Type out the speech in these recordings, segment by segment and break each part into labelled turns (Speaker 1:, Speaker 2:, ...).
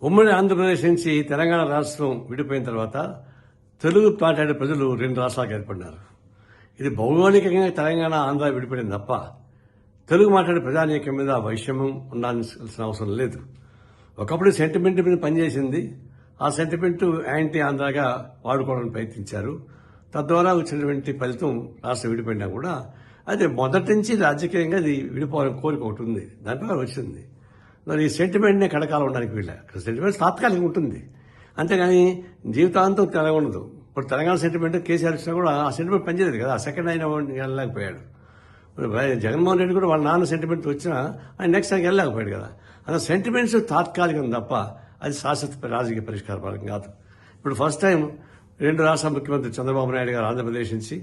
Speaker 1: ఉమ్మడి ఆంధ్రప్రదేశ్ నుంచి తెలంగాణ రాష్ట్రం విడిపోయిన తర్వాత తెలుగు మాట్లాడే ప్రజలు రెండు రాష్ట్రాలకు ఏర్పడినారు. ఇది భౌగోళికంగా తెలంగాణ ఆంధ్ర విడిపోయింది తప్ప తెలుగు మాట్లాడే ప్రజానీకం మీద వైషమ్యం ఉండాల్సిన అవసరం లేదు. ఒకప్పుడు సెంటిమెంట్ మీద పనిచేసింది. ఆ సెంటిమెంట్ యాంటీ ఆంధ్రాగా వాడుకోవడానికి ప్రయత్నించారు. తద్వారా వచ్చినటువంటి ఫలితం రాష్ట్రం విడిపోయినా కూడా అది మొదటి నుంచి రాజకీయంగా అది విడిపోవాలని కోరిక ఒకటి ఉంది. దాంట్లో వచ్చింది. మరి ఈ సెంటిమెంట్నే కడకాలం ఉండడానికి వీళ్ళ సెంటిమెంట్ తాత్కాలికంగా ఉంటుంది, అంతేగాని జీవితాంతం తెలంగాణ ఉండదు. ఇప్పుడు తెలంగాణ సెంటిమెంట్ కేసీఆర్ వచ్చినా కూడా ఆ సెంటిమెంట్ పనిచేయలేదు కదా. ఆ సెకండ్ ఆయన వెళ్ళలేకపోయాడు. జగన్మోహన్ రెడ్డి కూడా వాళ్ళ నాన్న సెంటిమెంట్ వచ్చినా ఆయన నెక్స్ట్ ఆయన వెళ్ళలేకపోయాడు కదా. అలా సెంటిమెంట్స్ తాత్కాలికం తప్ప అది శాశ్వత రాజకీయ పరిష్కారం కాదు. ఇప్పుడు ఫస్ట్ టైం రెండు రాష్ట్ర ముఖ్యమంత్రి చంద్రబాబు నాయుడు గారు ఆంధ్రప్రదేశ్ నుంచి,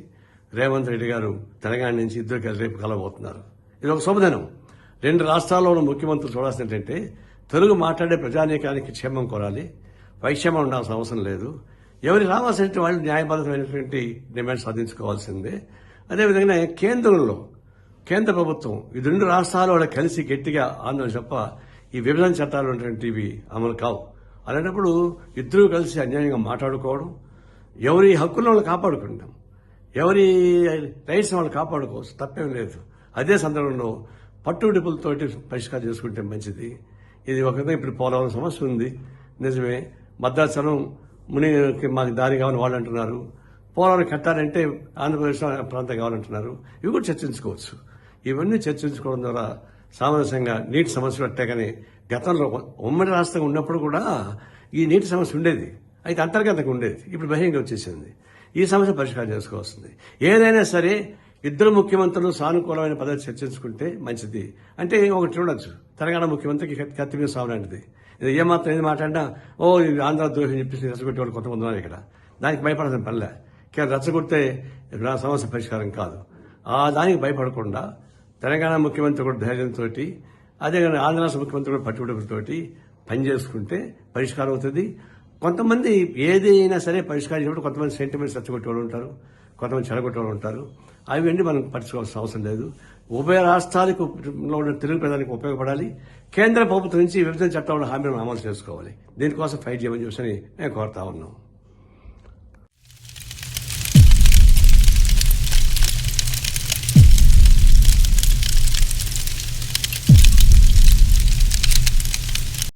Speaker 1: రేవంత్ రెడ్డి గారు తెలంగాణ నుంచి ఇద్దరు కలిసి రేపు కలవబోతున్నారు. ఇది ఒక శుభదినం. రెండు రాష్ట్రాల్లో ఉన్న ముఖ్యమంత్రులు చూడాల్సింది ఏంటంటే తెలుగు మాట్లాడే ప్రజానీకానికి క్షేమం కోరాలి, వైషమ్యం ఉండాల్సిన అవసరం లేదు. ఎవరి రావాల్సిన వాళ్ళు న్యాయబద్ధమైనటువంటి డిమాండ్ సాధించుకోవాల్సిందే. అదేవిధంగా కేంద్ర ప్రభుత్వం ఈ రెండు రాష్ట్రాలు వాళ్ళు కలిసి గట్టిగా ఆందోళన తప్ప ఈ విభజన చట్టాలు ఉన్నటువంటివి అమలు కావు. అలాంటప్పుడు ఇద్దరూ కలిసి అన్యాయంగా మాట్లాడుకోవడం, ఎవరి హక్కులను వాళ్ళు కాపాడుకుంటాం, ఎవరి రైట్స్ వాళ్ళు కాపాడుకోవచ్చు, తప్పేం లేదు. అదే సందర్భంలో పట్టుడిపులతోటి పరిష్కారం చేసుకుంటే మంచిది. ఇది ఒక విధంగా ఇప్పుడు పోలవరం సమస్య ఉంది, నిజమే. భద్రాచలం మునికి మాకు దారి కావాలని వాళ్ళు అంటున్నారు. పోలవరం కట్టాలంటే ఆంధ్రప్రదేశ్ ప్రాంతం కావాలంటున్నారు. ఇవి కూడా చర్చించుకోవచ్చు. ఇవన్నీ చర్చించుకోవడం ద్వారా సామరస్యంగా నీటి సమస్య పెట్టే. కానీ గతంలో ఉమ్మడి రాష్ట్రం ఉన్నప్పుడు కూడా ఈ నీటి సమస్య ఉండేది, అయితే అంతర్గతంగా ఉండేది. ఇప్పుడు బహిరంగ వచ్చేసింది. ఈ సమస్య పరిష్కారం చేసుకోవాల్సింది. ఏదైనా సరే ఇద్దరు ముఖ్యమంత్రులు సానుకూలమైన పద్ధతి చర్చించుకుంటే మంచిది. అంటే ఒకటి చూడొచ్చు, తెలంగాణ ముఖ్యమంత్రికి కత్తి మీద సాగు లాంటిది. ఇది ఏమాత్రం ఏది మాట్లాడినా ఇది ఆంధ్ర ద్రోహం చెప్పేసి రెచ్చగొట్టే వాళ్ళు కొంతమంది ఉన్నారు ఇక్కడ. దానికి భయపడాల్సిన పనిలే. కేవలం రెచ్చగొడితే సమస్య పరిష్కారం కాదు. దానికి భయపడకుండా తెలంగాణ ముఖ్యమంత్రి కూడా ధైర్యంతో, అదే ఆంధ్ర రాష్ట్ర ముఖ్యమంత్రి కూడా పట్టుబడులతోటి పనిచేసుకుంటే పరిష్కారం అవుతుంది. కొంతమంది ఏదైనా సరే పరిష్కారం చేయడం, కొంతమంది సెంటిమెంట్స్ రెచ్చగొట్టే వాళ్ళు ఉంటారు, కొంతమంది చెడగొట్టే వాళ్ళు ఉంటారు. అవన్నీ మనం పట్టించుకోవాల్సిన అవసరం లేదు. ఉభయ రాష్ట్రాలకు ఉన్న తెలుగు ప్రజలకు ఉపయోగపడాలి. కేంద్ర ప్రభుత్వం నుంచి విభజన చట్టంలో హామీలను అమలు చేసుకోవాలి. దీనికోసం ఫైట్ చేయమని చెప్పి మేము కోరుతా ఉన్నాం.